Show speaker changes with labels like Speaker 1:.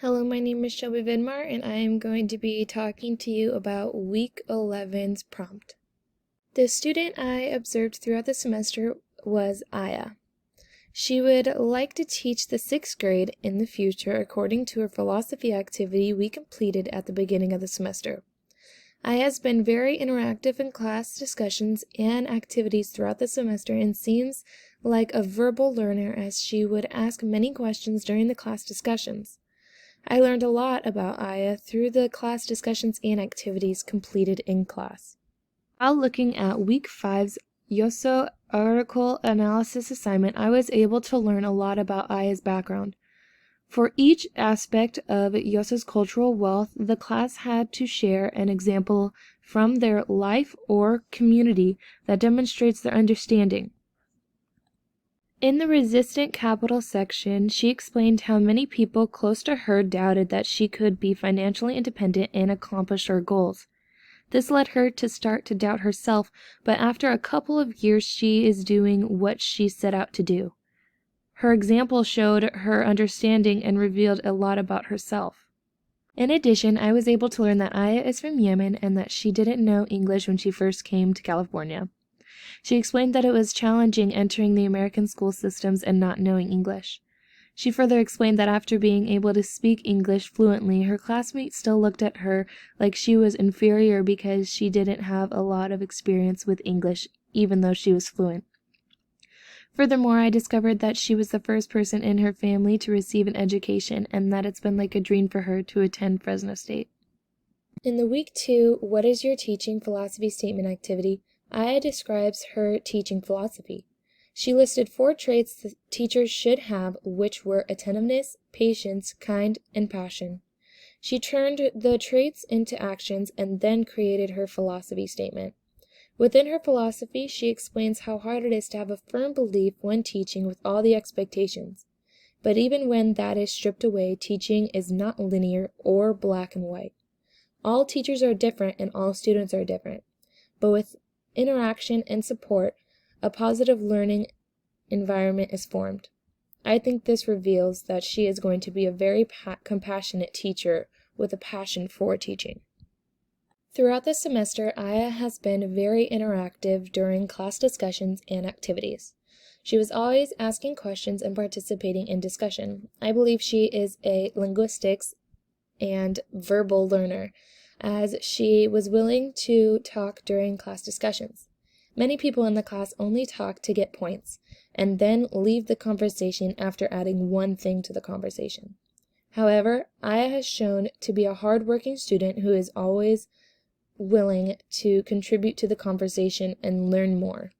Speaker 1: Hello, my name is Shelby Vidmar, and I am going to be talking to you about Week 11's prompt. The student I observed throughout the semester was Aya. She would like to teach the 6th grade in the future according to a philosophy activity we completed at the beginning of the semester. Aya has been very interactive in class discussions and activities throughout the semester and seems like a verbal learner as she would ask many questions during the class discussions. I learned a lot about Aya through the class discussions and activities completed in class. While looking at Week 5's Yoso article analysis assignment, I was able to learn a lot about Aya's background. For each aspect of Yoso's cultural wealth, the class had to share an example from their life or community that demonstrates their understanding. In the resistant capital section, she explained how many people close to her doubted that she could be financially independent and accomplish her goals. This led her to start to doubt herself, but after a couple of years she is doing what she set out to do. Her example showed her understanding and revealed a lot about herself. In addition, I was able to learn that Aya is from Yemen and that she didn't know English when she first came to California. She explained that it was challenging entering the American school systems and not knowing English. She further explained that after being able to speak English fluently, her classmates still looked at her like she was inferior because she didn't have a lot of experience with English, even though she was fluent. Furthermore, I discovered that she was the first person in her family to receive an education and that it's been like a dream for her to attend Fresno State. In the Week 2 What is Your Teaching Philosophy Statement activity, Aya describes her teaching philosophy. She listed 4 traits that teachers should have, which were attentiveness, patience, kind, and passion. She turned the traits into actions and then created her philosophy statement. Within her philosophy, she explains how hard it is to have a firm belief when teaching with all the expectations. But even when that is stripped away, teaching is not linear or black and white. All teachers are different and all students are different. But with interaction and support, a positive learning environment is formed. I think this reveals that she is going to be a very compassionate teacher with a passion for teaching. Throughout the semester, Aya has been very interactive during class discussions and activities. She was always asking questions and participating in discussion. I believe she is a linguistics and verbal learner, as she was willing to talk during class discussions. Many people in the class only talk to get points, and then leave the conversation after adding one thing to the conversation. However, Aya has shown to be a hard-working student who is always willing to contribute to the conversation and learn more.